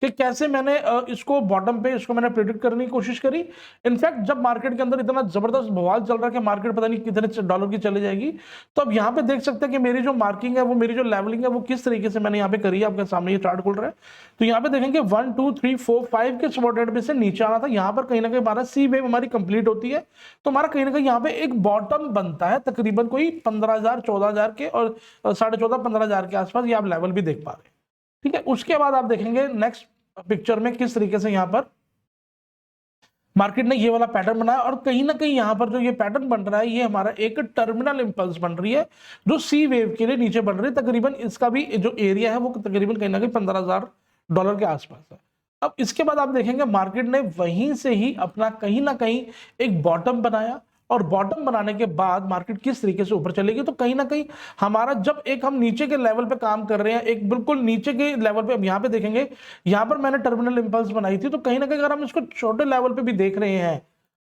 कि कैसे मैंने इसको बॉटम पे इसको मैंने प्रिडिक्ट करने की कोशिश करी। इनफैक्ट जब मार्केट के अंदर इतना जबरदस्त बवाल चल रहा है कि मार्केट पता नहीं कितने डॉलर की चली जाएगी, तो अब यहाँ पे देख सकते हैं कि मेरी जो मार्किंग है वो, मेरी जो लेवलिंग है वो किस तरीके से मैंने यहाँ पे करी है। आपके सामने ये चार्ट खुल रहा है, तो यहाँ पे देखेंगे 1 2 3 4 5 के सपोर्ट रेट में से नीचे आना था। यहाँ पर कहीं ना कहीं हमारा सी वेव हमारी कंप्लीट होती है, तो हमारा कहीं ना कहीं यहाँ पे एक बॉटम बनता है तकरीबन कोई 15,000 14,000 के और 14,500-15,000 के आसपास, ये आप लेवल भी देख पा रहे हैं। ठीक है, उसके बाद आप देखेंगे नेक्स्ट पिक्चर में किस तरीके से यहां पर मार्केट ने ये वाला पैटर्न बनाया, और कहीं ना कहीं यहां पर जो ये पैटर्न बन रहा है ये हमारा एक टर्मिनल इंपल्स बन रही है जो सी वेव के लिए नीचे बन रही है। तकरीबन इसका भी जो एरिया है वो तकरीबन कहीं ना कहीं $15,000 के आसपास है। अब इसके बाद आप देखेंगे मार्केट ने वहीं से ही अपना कहीं ना कहीं एक बॉटम बनाया, और बॉटम बनाने के बाद मार्केट किस तरीके से ऊपर चलेगी। तो कहीं ना कहीं हमारा जब एक हम नीचे के लेवल पे काम कर रहे हैं, एक बिल्कुल नीचे के लेवल पे, अब यहाँ पे देखेंगे यहाँ पर मैंने टर्मिनल इंपल्स बनाई थी, तो कहीं ना कहीं अगर हम इसको छोटे लेवल पे भी देख रहे हैं,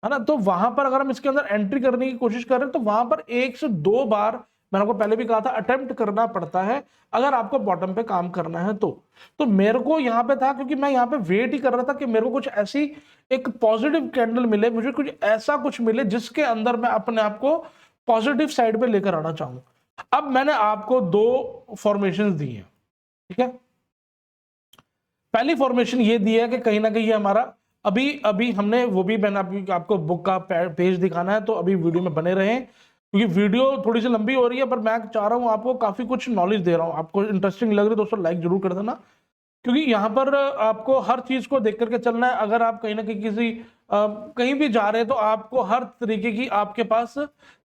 है ना, तो वहां पर अगर हम इसके अंदर एंट्री करने की कोशिश कर रहे हैं तो वहां पर 1 से 2 बार, मैंने आपको पहले भी कहा था, अटेम्प्ट करना पड़ता है अगर आपको बॉटम पे काम करना है। तो मेरे को यहाँ पे था, क्योंकि मैं यहाँ पे वेट ही कर रहा था कि मेरे को कुछ ऐसी एक पॉजिटिव कैंडल मिले, मुझे कुछ ऐसा कुछ मिले जिसके अंदर मैं अपने आप को पॉजिटिव साइड पे लेकर आना चाहूँ। अब मैंने आपको 2 फॉर्मेशन दी है, ठीक है। पहली फॉर्मेशन ये दी है कि कहीं ना कहीं ये हमारा अभी हमने वो भी, मैंने आपको बुक का पेज दिखाना है, तो अभी वीडियो में बने रहे, क्योंकि वीडियो थोड़ी सी लंबी हो रही है, पर मैं चाह रहा हूँ आपको काफी कुछ नॉलेज दे रहा हूँ। आपको इंटरेस्टिंग लग रही है दोस्तों लाइक जरूर कर देना, क्योंकि यहाँ पर आपको हर चीज को देख करके चलना है। अगर आप कहीं ना कहीं कहीं भी जा रहे हैं तो आपको हर तरीके की आपके पास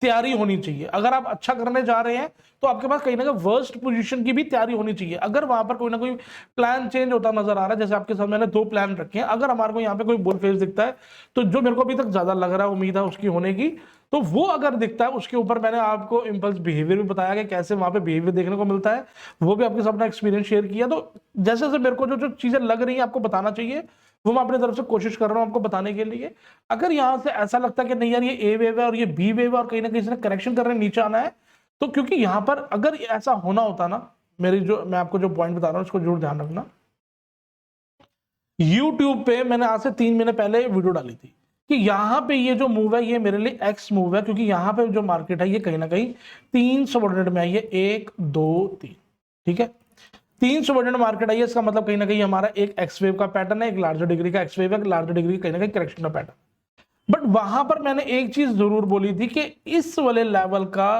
तैयारी होनी चाहिए। अगर आप अच्छा करने जा रहे हैं तो आपके पास कहीं ना कहीं वर्स्ट पोजीशन की भी तैयारी होनी चाहिए। अगर वहां पर कोई ना कोई प्लान चेंज होता नजर आ रहा है, जैसे आपके साथ मैंने 2 प्लान रखे हैं, अगर हमारे को यहाँ पे कोई बुल फेस दिखता है, तो जो मेरे को अभी तक ज्यादा लग रहा है, उम्मीद है उसकी होने की, तो वो अगर दिखता है उसके ऊपर मैंने आपको इंपल्स बिहेवियर भी बताया कि कैसे वहां पे बिहेवियर देखने को मिलता है, वो भी आपके साथ अपना एक्सपीरियंस शेयर किया। तो जैसे जैसे मेरे को जो जो चीजें लग रही हैं आपको बताना चाहिए, वो मैं अपनी तरफ से कोशिश कर रहा हूं आपको बताने के लिए। अगर यहां से ऐसा लगता है कि नहीं यार ये ए वेव है और ये बी वेव है और कहीं ना कहीं इसने करेक्शन करने नीचे आना है, तो क्योंकि यहां पर अगर ऐसा होना होता ना, मेरी जो मैं आपको जो पॉइंट बता रहा हूं उसको जरूर ध्यान रखना। YouTube पे मैंने आज से 3 महीने पहले वीडियो डाली थी कि यहाँ पे ये जो मूव है ये मेरे लिए एक्स मूव है, क्योंकि यहाँ पे जो मार्केट है ये कहीं ना कहीं 3 सबऑर्डिनेट में आई है, 1 2 3, ठीक है। 3 सबऑर्डिनेट मार्केट आई है, इसका मतलब कहीं ना कहीं हमारा एक एक्स वेव का पैटर्न है, एक लार्जर डिग्री का एक्स वेव है, लार्जर डिग्री कहीं ना कहीं करेक्शन का पैटर्न। बट वहां पर मैंने एक चीज जरूर बोली थी कि इस वाले लेवल का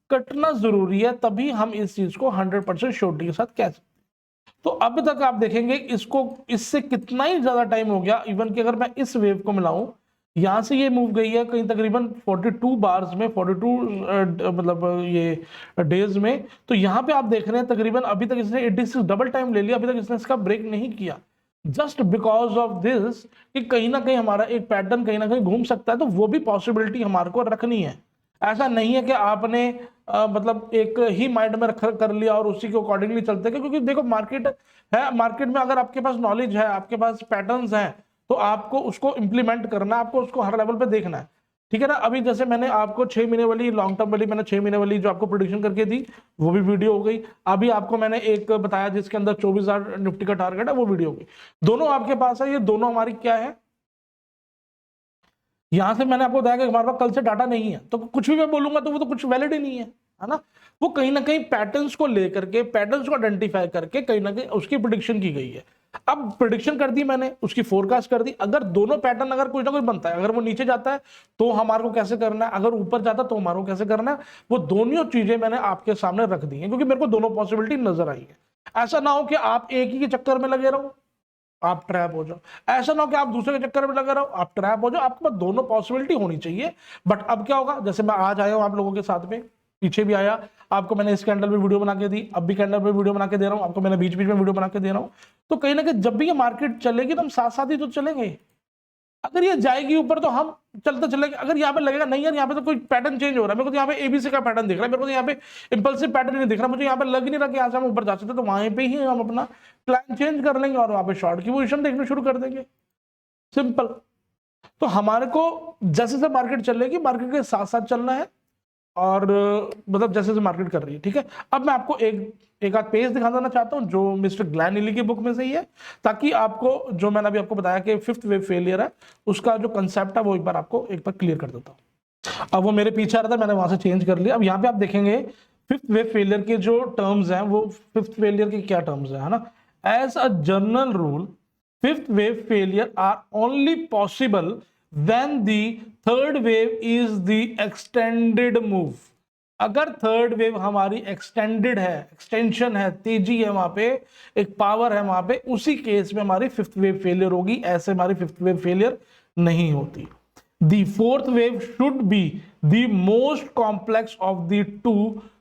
कटना जरूरी है, तभी हम इस चीज को 100% श्योरिटी के साथ कह सकते। तो अब तक आप देखेंगे इसको, इससे कितना ही ज्यादा टाइम हो गया, इवन कि अगर मैं इस वेव को मिलाऊं, यहां से ये मूव गई है कहीं तकरीबन 42 बार्स में, 42 मतलब ये डेज में। तो यहां पे आप देख रहे हैं तकरीबन अभी तक इसने 86 डबल टाइम ले लिया, अभी तक इसने इसका ब्रेक नहीं किया, जस्ट बिकॉज ऑफ दिस कि कहीं ना कहीं हमारा एक पैटर्न कहीं ना कहीं घूम सकता है। तो वो भी पॉसिबिलिटी हमारे को रखनी है। ऐसा नहीं है कि आपने मतलब एक ही माइंड में रख कर लिया और उसी के अकॉर्डिंगली चलते हैं, क्योंकि देखो मार्केट है, मार्केट में अगर आपके पास नॉलेज है, आपके पास पैटर्न्स हैं, तो आपको उसको इंप्लीमेंट करना, आपको उसको हर लेवल पे देखना है, ठीक है ना। अभी जैसे मैंने आपको 6 महीने वाली लॉन्ग टर्म वाली, मैंने 6 महीने वाली जो आपको प्रोडिक्शन करके दी वो भी वीडियो हो गई। अभी आपको मैंने एक बताया जिसके अंदर 24,000 निफ्टी का टारगेट है, वो वीडियो हो गई। दोनों आपके पास है, ये दोनों हमारी क्या है, यहां से मैंने आपको बताया कि हमारे पास कल से डाटा नहीं है, तो कुछ भी मैं बोलूंगा तो वो तो कुछ वैलिड ही नहीं है ना। वो कहीं ना कहीं पैटर्न्स को लेकर के, पैटर्न्स को आइडेंटिफाई करके कहीं ना कहीं उसकी प्रिडिक्शन की गई है। अब प्रिडिक्शन कर दी मैंने, उसकी फोरकास्ट कर दी। अगर दोनों पैटर्न अगर कुछ ना कुछ बनता है, अगर वो नीचे जाता है तो हमारे को कैसे करना है, अगर ऊपर जाता है तो हमारे को कैसे करना है, वो दोनों चीजें मैंने आपके सामने रख दी हैं, क्योंकि मेरे को दोनों पॉसिबिलिटी नजर आई है। ऐसा ना हो कि आप एक ही के चक्कर में लगे रहो, आप ट्रैप हो जाओ। ऐसा ना हो कि आप दूसरे के चक्कर में लगे रहो, आप ट्रैप हो जाओ। आपके पास दोनों पॉसिबिलिटी होनी चाहिए। बट अब क्या होगा, जैसे मैं आज आया हूं आप लोगों के साथ में, पीछे भी आया, आपको मैंने इस कैंडल में वीडियो बना के दी, अब भी कैंडल में वीडियो बना के दे रहा हूं आपको, मैंने बीच बीच में वीडियो बना के दे रहा हूं। तो कहीं ना कहीं जब भी ये मार्केट चलेगी तो हम साथ साथ ही तो चलेंगे। अगर ये जाएगी ऊपर तो हम चलते चलेंगे, अगर यहाँ पे लगेगा नहीं यार यहाँ पे तो कोई पैटर्न चेंज हो रहा है, मेरे को तो यहाँ पे एबीसी का पैटर्न दिख रहा है, मेरे को तो यहाँ पे इंपल्सिव पैटर्न नहीं दिख रहा, मुझे यहाँ पे लग नहीं रहा कि यहाँ से हम ऊपर जा सकते, तो वहीं पे ही हम अपना प्लान चेंज कर लेंगे और वहां पे शॉर्ट की पोजीशन देखना शुरू कर देंगे। सिंपल। तो हमारे को जैसे जैसे मार्केट चलेगी, मार्केट के साथ साथ चलना है, और मतलब जैसे जैसे मार्केट कर रही है। ठीक है, अब मैं आपको एक आध पेज दिखा देना चाहता हूं जो मिस्टर ग्लैन लीली की बुक में से ही है, ताकि आपको जो मैंने अभी आपको बताया कि फिफ्थ वेव फेलियर है, उसका जो कंसेप्ट है वो एक बार क्लियर कर देता हूं। अब वो मेरे पीछे आ रहा था, मैंने वहां से चेंज कर लिया। अब यहाँ पे आप देखेंगे फिफ्थ वेव फेलियर के जो टर्म्स हैं, वो फिफ्थ फेलियर के क्या टर्म्स है ना। As a general rule, fifth wave failure are only possible when the third wave is the extended move। अगर थर्ड वेव हमारी एक्सटेंडेड है, एक्सटेंशन है, तेजी है, वहां पे एक पावर है वहां पे, उसी केस में हमारी फिफ्थ वेव फेलियर होगी। ऐसे हमारी फिफ्थ वेव फेलियर नहीं होती। The fourth wave should be the most complex of the two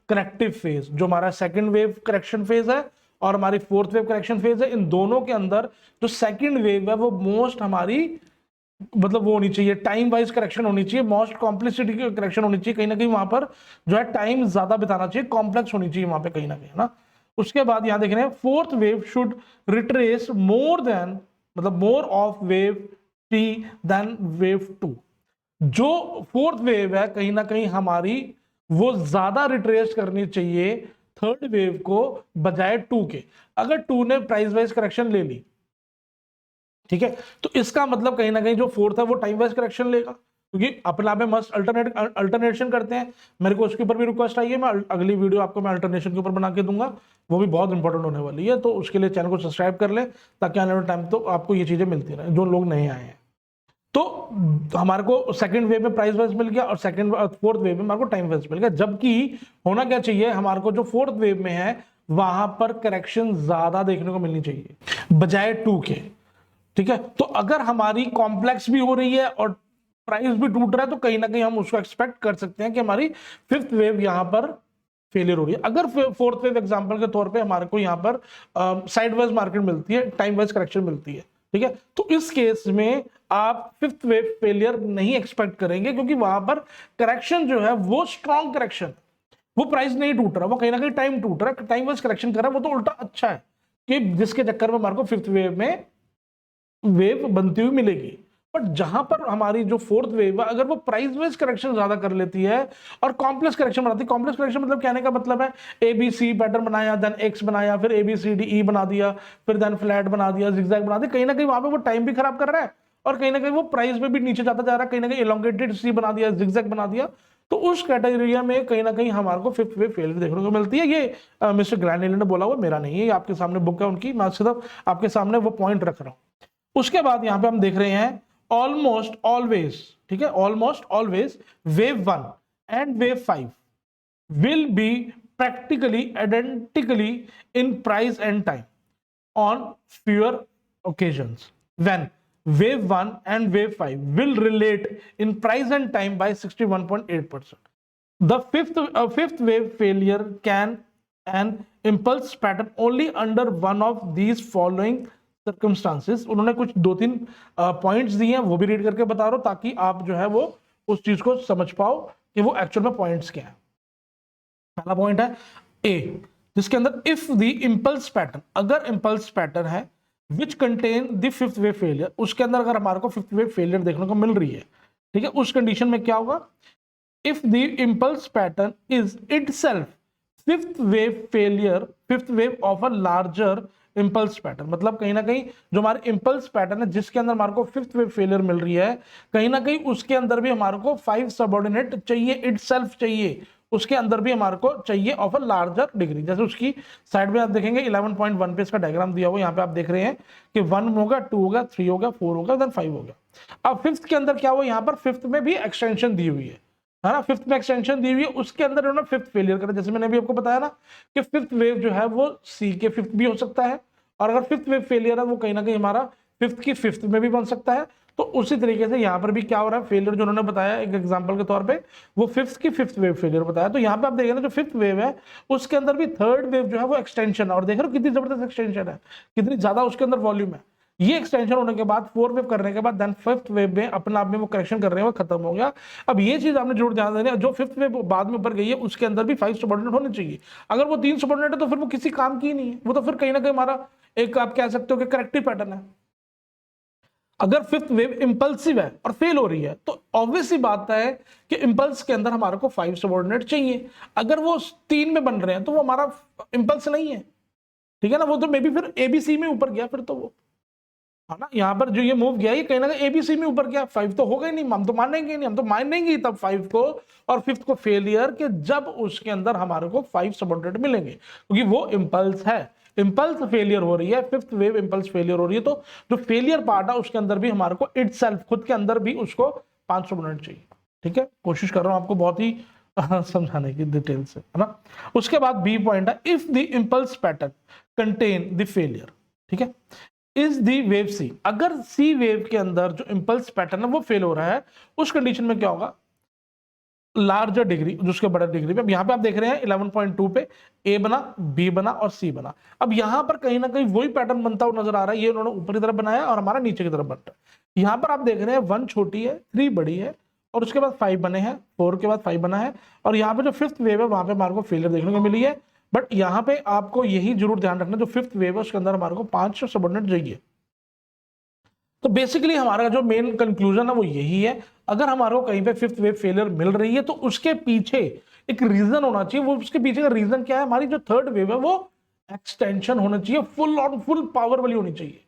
corrective phase. जो हमारा सेकेंड वेव करेक्शन फेज है और हमारी फोर्थ वेव करेक्शन फेज है, इन दोनों के अंदर जो सेकंड वेव है वो मोस्ट हमारी मतलब वो होनी चाहिए, टाइम वाइज करेक्शन होनी चाहिए, मोस्ट कॉम्प्लेक्सिटी की करेक्शन होनी चाहिए। कहीं ना कहीं वहां पर जो है टाइम ज्यादा बिताना चाहिए, कॉम्प्लेक्स होनी चाहिए वहां पे कहीं ना कहीं, है ना। उसके बाद यहां देख रहे हैं fourth wave should retrace more than, मतलब more of wave T than wave two. जो फोर्थ वेव है कहीं ना कहीं हमारी वो ज्यादा रिट्रेस करनी चाहिए थर्ड वेव को बजाय टू के। अगर टू ने प्राइस वाइज करेक्शन ले ली, ठीक है, तो इसका मतलब कहीं ना कहीं जो फोर्थ है वो टाइम वाइज करेक्शन लेगा, क्योंकि अपने आप में मस्त अल्टरनेशन करते हैं। मेरे को उसके ऊपर भी रिक्वेस्ट आई है, मैं अगली वीडियो आपको मैं अल्टरनेशन के ऊपर बना के दूंगा, वो भी बहुत इंपॉर्टेंट होने वाली है। तो उसके लिए चैनल को सब्सक्राइब कर ले, ताकि आने वाले टाइम तो आपको ये चीजें मिलती रहे जो लोग नए आए हैं। तो हमारे को सेकंड वेव में प्राइस वाइज मिल गया और फोर्थ वेव में हमारे को टाइम वाइज मिल गया। जबकि होना क्या चाहिए, हमारे को जो फोर्थ वेव में है वहां पर करेक्शन ज्यादा देखने को मिलनी चाहिए बजाय टू के। ठीक है, तो अगर हमारी कॉम्प्लेक्स भी हो रही है और प्राइस भी टूट रहा है, तो कहीं ना कहीं हम उसको एक्सपेक्ट कर सकते हैं कि हमारी फिफ्थ वेव यहां पर फेलियर हो रही है। अगर फोर्थ वेव एग्जांपल के तौर पे हमारे को यहां पर साइड वाइज मार्केट मिलती है, टाइम वाइज करेक्शन मिलती है, ठीक है, तो इस केस में आप फिफ्थ वेव फेलियर नहीं एक्सपेक्ट करेंगे, क्योंकि वहां पर करेक्शन जो है वो स्ट्रॉन्ग करेक्शन, वो प्राइस नहीं टूट रहा, वो कहीं ना कहीं टाइम टूट रहा है, टाइम वाइज करेक्शन कर रहा है, वो तो उल्टा अच्छा है कि जिसके चक्कर में हमारे को फिफ्थ वेव में वेव बनती हुई मिलेगी। बट जहां पर हमारी जो फोर्थ वेव है, अगर वो प्राइस वाइज करेक्शन ज्यादा कर लेती है और कॉम्प्लेक्स करेक्शन बनाती है, कॉम्प्लेक्स करेक्शन मतलब कहने का मतलब है एबीसी पैटर्न बनाया, देन एक्स बनाया, फिर एबीसीडी बना दिया, फिर देन फ्लैट बना दिया, जिगजैग बना दिया, कहीं ना कहीं वहां पे वो टाइम भी खराब कर रहा है और कहीं ना कहीं वो प्राइस में भी नीचे जाता जा रहा है, कहीं ना कहीं एलोंगेटेड सी बना दिया, जिगजैग बना दिया। तो उस कैटेगरिया में कहीं ना कहीं हमारे को फिफ्थ वेव फेलियर देखने को मिलती है। ये मिस्टर ग्लैन लीली ने बोला हुआ, मेरा नहीं है, ये आपके सामने बुक है उनकी, मैं सिर्फ आपके सामने वो पॉइंट रख रहा हूं। उसके बाद यहां पे हम देख रहे हैं ऑलमोस्ट ऑलवेज, ठीक है, almost always wave 1 and wave 5 will be practically identically in price and time on fewer occasions when wave 1 and wave 5 will relate in price and time by 61.8%. The fifth wave failure can an impulse pattern only under one of these following circumstances। उन्होंने कुछ दो तीन पॉइंट्स दिए हैं, वो भी रीड करके बता रहा हूं ताकि आप जो है वो उस चीज को समझ पाओ कि वो एक्चुअल में पॉइंट्स क्या है। पहला पॉइंट है ए, जिसके अंदर इफ द इंपल्स पैटर्न, अगर इंपल्स पैटर्न है which contain the fifth wave failure, उसके अंदर अगर हमारे को फिफ्थ वेव फेलियर देखने को मिल रही है, ठीक है, उस कंडीशन में क्या होगा, if the impulse pattern is itself fifth wave failure, fifth wave of a larger impulse pattern, मतलब कहीं ना कहीं जो हमारे इंपल्स पैटर्न है जिसके अंदर हमारे को फिफ्थ वेव फेलियर मिल रही है, कहीं ना कहीं उसके अंदर भी हमारे को 5 सबऑर्डिनेट चाहिए, इटसेल्फ चाहिए, उसके अंदर भी हमारे को चाहिए ऑफ अ लार्जर डिग्री। जैसे उसकी साइड में आप देखेंगे 11.1 पे इसका डायग्राम दिया हुआ, यहाँ पे आप देख रहे हैं कि 1 होगा, 2 होगा, 3 होगा, 4 होगा, देन 5 हो गया। अब फिफ्थ के अंदर क्या हुआ, यहाँ पर फिफ्थ में भी एक्सटेंशन दी हुई है ना, फिफ्थ में एक्सटेंशन दी हुई है, उसके अंदर उन्होंने फिफ्थ फेलियर करा। जैसे मैंने अभी आपको बताया ना कि फिफ्थ वेव जो है वो सी के फिफ्थ भी हो सकता है, और अगर फिफ्थ वेव फेलियर है वो कहीं ना कहीं हमारा फिफ्थ की फिफ्थ में भी बन सकता है। तो उसी तरीके से यहाँ पर भी क्या हो रहा है, फेलियर जो उन्होंने बताया एक एग्जांपल के तौर पे, वो फिफ्थ की फिफ्थ वेव फेलियर बताया। तो यहाँ पे आप देखें ना, जो फिफ्थ वेव है उसके अंदर भी थर्ड वेव जो है वो एक्सटेंशन है, और देख रहे हो कितनी जबरदस्त एक्सटेंशन है, कितनी ज्यादा उसके अंदर वॉल्यूम है। ये एक्सटेंशन होने के बाद फोर वेव करने के बाद देन फिफ्थ वेव में अपने आप में वो करेक्शन कर रहे हैं, वो खत्म हो गया। अब ये चीज आपने जरूर ध्यान देनी है, जो फिफ्थ वेव बाद में ऊपर गई है उसके अंदर भी 5 सबऑर्डिनेट होने चाहिए। अगर वो 3 सबऑर्डिनेट है तो फिर वो किसी काम की ही नहीं है, वो तो फिर कहीं ना कहीं हमारा एक आप कह सकते हो कि करेक्टिव पैटर्न है। अगर फिफ्थ वेव इंपल्सिव है और फेल हो रही है तो ऑब्वियस सी बात है कि इंपल्स के अंदर हमारे को 5 सबऑर्डिनेट चाहिए। अगर वो 3 में बन रहे हैं तो वो हमारा इंपल्स नहीं है, ठीक है ना, वो तो मे बी फिर एबीसी में ऊपर गया फिर तो वो, है ना। यहाँ पर जो ये मूव गया ये कहीं ना कहीं एबीसी में ऊपर गया, 5 तो होगा ही नहीं, हम तो मानेंगे नहीं, हम तो मानेंगे तब 5 को और फिफ्थ को फेलियर के जब उसके अंदर हमारे को 5 सबऑर्डिनेट मिलेंगे, क्योंकि वो इंपल्स है, इंपल्स फेलियर हो रही है, फिफ्थ वेव इंपल्स फेलियर हो रही है। तो जो फेलियर पार्ट है उसके अंदर भी हमारे को इटसेल्फ खुद के अंदर भी उसको 5 सबऑर्डिनेट चाहिए, ठीक है। कोशिश कर रहा हूं आपको बहुत ही समझाने की डिटेल से, है ना। उसके बाद बी पॉइंट है, if the impulse pattern contain the failure, ठीक है, इज दी वेव सी, अगर सी वेव के अंदर जो इंपल्स पैटर्न है वो फेल हो रहा है, उस कंडीशन में क्या होगा, लार्जर डिग्री, जिसके बड़ा डिग्री पे। अब यहाँ पे आप देख रहे हैं 11.2 पे ए बना, बी बना और सी बना। अब यहाँ पर कहीं ना कहीं वही पैटर्न बनता हुआ नजर आ रहा है, ये उन्होंने ऊपर की तरफ बनाया और हमारा नीचे की तरफ बन रहा है। यहाँ पर आप देख रहे हैं 1 छोटी है, 3 बड़ी है, और उसके बाद 5 बने हैं, 4 के बाद 5 बना है, और यहाँ पे जो फिफ्थ वेव है वहां पे हमारे को फेलियर देखने को मिली है। बट यहाँ पे आपको यही जरूर ध्यान रखना, जो फिफ्थ वेव है उसके अंदर हमारे को 5 सबऑर्डिनेट चाहिए। तो बेसिकली हमारा जो मेन कंक्लूजन है वो यही है, अगर हमारे को कहीं पे फिफ्थ वेव फेलियर मिल रही है तो उसके पीछे एक रीजन होना चाहिए। वो उसके पीछे का रीजन क्या है, हमारी जो थर्ड वेव है वो एक्सटेंशन होना चाहिए, फुल ऑन फुल पावर वाली होनी चाहिए,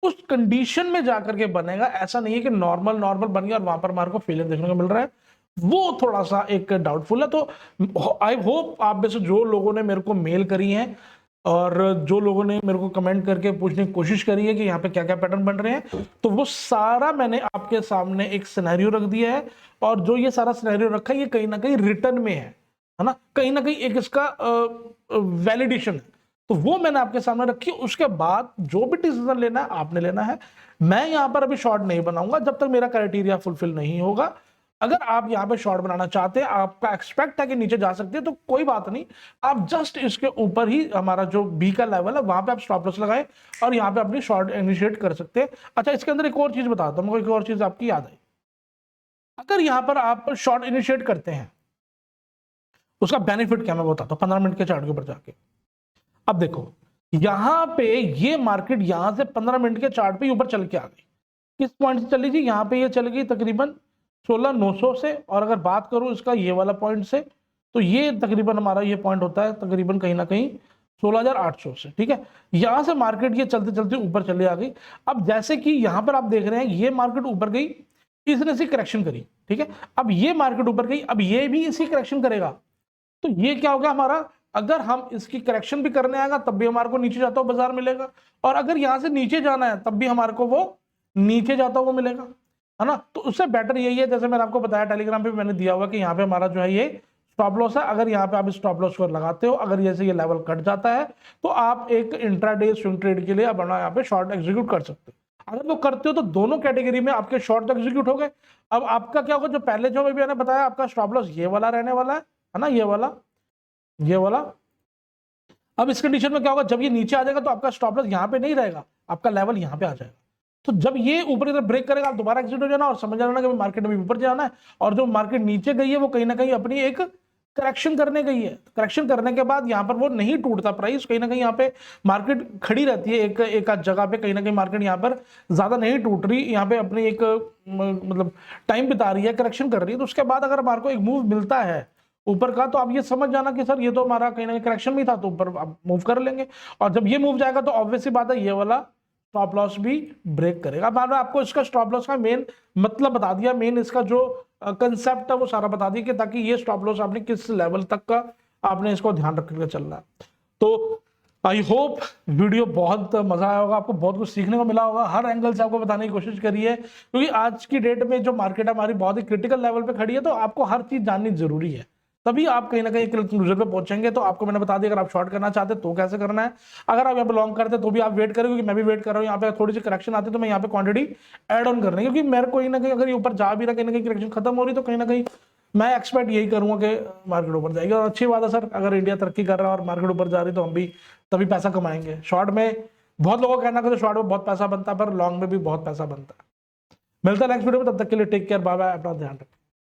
उस कंडीशन में जाकर के बनेगा। ऐसा नहीं है कि नॉर्मल नॉर्मल बन गया और वहां पर हमारे को फेलियर देखने को मिल रहा है, वो थोड़ा सा एक डाउटफुल है। तो आई होप आप में से जो लोगों ने मेरे को मेल करी है और जो लोगों ने मेरे को कमेंट करके पूछने की कोशिश करी है कि यहाँ पे क्या क्या पैटर्न बन रहे हैं, तो वो सारा मैंने आपके सामने एक सिनेरियो रख दिया है। और जो ये सारा सिनेरियो रखा है ये कहीं ना कहीं रिटर्न में है ना, कहीं ना कहीं एक इसका वैलिडेशन है, तो वो मैंने आपके सामने रखी। उसके बाद जो भी डिसीजन लेना है आपने लेना है। मैं यहाँ पर अभी शॉर्ट नहीं बनाऊंगा जब तक मेरा क्राइटेरिया फुलफिल नहीं होगा। अगर आप यहाँ पे शॉर्ट बनाना चाहते हैं, आपका एक्सपेक्ट है कि नीचे जा सकते हैं, तो कोई बात नहीं, आप जस्ट इसके ऊपर ही हमारा जो बी का लेवल है वहां पे आप स्टॉप लॉस लगाएं और यहाँ पे अपनी शॉर्ट इनिशिएट कर सकते हैं। अच्छा, इसके अंदर एक और चीज बताता हूँ, एक और चीज आपकी याद आई, अगर यहाँ पर आप शॉर्ट इनिशिएट करते हैं उसका बेनिफिट क्या मैं बताता हूँ 15 मिनट के चार्ट के ऊपर जाके। अब देखो यहाँ पे ये मार्केट यहाँ से 15 मिनट के चार्ट पे ऊपर चल के आ गई, किस पॉइंट से चली थी, यहाँ पे ये चल गई तकरीबन 16,900 से, और अगर बात करूं इसका ये वाला पॉइंट से तो ये तकरीबन हमारा ये पॉइंट होता है तकरीबन कहीं ना कहीं 16,800 से, ठीक है। यहां से मार्केट ये चलते चलते ऊपर चले आ गई। अब जैसे कि यहां पर आप देख रहे हैं ये मार्केट ऊपर गई, इसने सी करेक्शन करी, ठीक है। अब ये मार्केट ऊपर गई, अब ये भी इसी करेक्शन करेगा, तो ये क्या होगा हमारा, अगर हम इसकी करेक्शन भी करने आएगा तब भी हमारे को नीचे जाता हुआ बाजार मिलेगा, और अगर यहां से नीचे जाना है तब भी हमारे को वो नीचे जाता हुआ मिलेगा, है ना। तो उससे बेटर यही है, जैसे मैंने आपको बताया टेलीग्राम पे मैंने दिया हुआ कि यहाँ पे हमारा जो है ये स्टॉप लॉस है। अगर यहाँ पे आप स्टॉप लॉस को लगाते हो, अगर जैसे ये लेवल कट जाता है तो आप एक इंट्राडे स्विंग ट्रेड के लिए अपना यहाँ पे शॉर्ट एग्जीक्यूट कर सकते हो। अगर वो करते हो तो दोनों कैटेगरी में आपके शॉर्ट तो एग्जीक्यूट हो गए। अब आपका क्या होगा, जो पहले जो मैंने बताया आपका स्टॉप लॉस ये वाला रहने वाला है ना, ये वाला। अब इस कंडीशन में क्या होगा, जब ये नीचे आ जाएगा तो आपका स्टॉप लॉस यहाँ पे नहीं रहेगा, आपका लेवल यहाँ पे आ जाएगा। तो जब ये ऊपर की तरफ ब्रेक करेगा आप दोबारा एग्जिट हो जाना और समझ जाना कि मार्केट में ऊपर जाना है, और जो मार्केट नीचे गई है वो कहीं ना कहीं अपनी एक करेक्शन करने गई है। करेक्शन करने के बाद यहाँ पर वो नहीं टूटता प्राइस, कहीं ना कहीं यहाँ पे मार्केट खड़ी रहती है एक आध जगह पे, कहीं ना कहीं मार्केट यहाँ पर ज्यादा नहीं टूट रही, यहाँ पे अपनी एक मतलब टाइम बिता रही है, करेक्शन कर रही है। तो उसके बाद अगर हमारे को एक मूव मिलता है ऊपर का, तो आप ये समझ जाना कि सर ये तो हमारा कहीं ना कहीं करेक्शन में था, तो ऊपर आप मूव कर लेंगे। और जब ये मूव जाएगा तो ऑब्वियसली बात है ये वाला स्टॉप लॉस भी ब्रेक करेगा। अब मैंने आपको इसका स्टॉप लॉस का मेन मतलब बता दिया, मेन इसका जो कंसेप्ट है वो सारा बता दिया कि ताकि ये स्टॉप लॉस आपने किस लेवल तक का आपने इसको ध्यान रख कर चलना है। तो आई होप वीडियो बहुत मजा आया होगा, आपको बहुत कुछ सीखने को मिला होगा, हर एंगल से आपको बताने की कोशिश करी है, क्योंकि आज की डेट में जो मार्केट हमारी बहुत ही क्रिटिकल लेवल पे खड़ी है, तो आपको हर चीज जाननी जरूरी है, तभी आप कहीं ना कहीं कंक्लूजन पे पहुंचेंगे। तो आपको मैंने बता दिया, अगर आप शॉर्ट करना चाहते तो कैसे करना है, अगर आप यहाँ पे लॉन्ग करते तो भी आप वेट करें, क्योंकि मैं भी वेट कर रहा हूँ। यहाँ पे थोड़ी सी करेक्शन आती है तो मैं यहाँ पे क्वांटिटी ऐड ऑन करने, क्योंकि मेरे कहीं ना कहीं अगर ये ऊपर जा भी रहा, कहीं ना कहीं करेक्शन खत्म हो रही, तो कहीं ना कहीं मैं एक्सपेक्ट यही करूंगा कि मार्केट ऊपर जाएगी। और अच्छी बात है सर, अगर इंडिया तरक्की कर रहा है और मार्केट ऊपर जा रही तो हम भी तभी पैसा कमाएंगे। शॉर्ट में बहुत लोगों का कहना है कि शॉर्ट में बहुत पैसा बनता है, पर लॉन्ग में भी बहुत पैसा बनता है। मिलता है नेक्स्ट वीडियो में, तब तक के लिए टेक केयर, बाय बाय, अपना ध्यान रखें।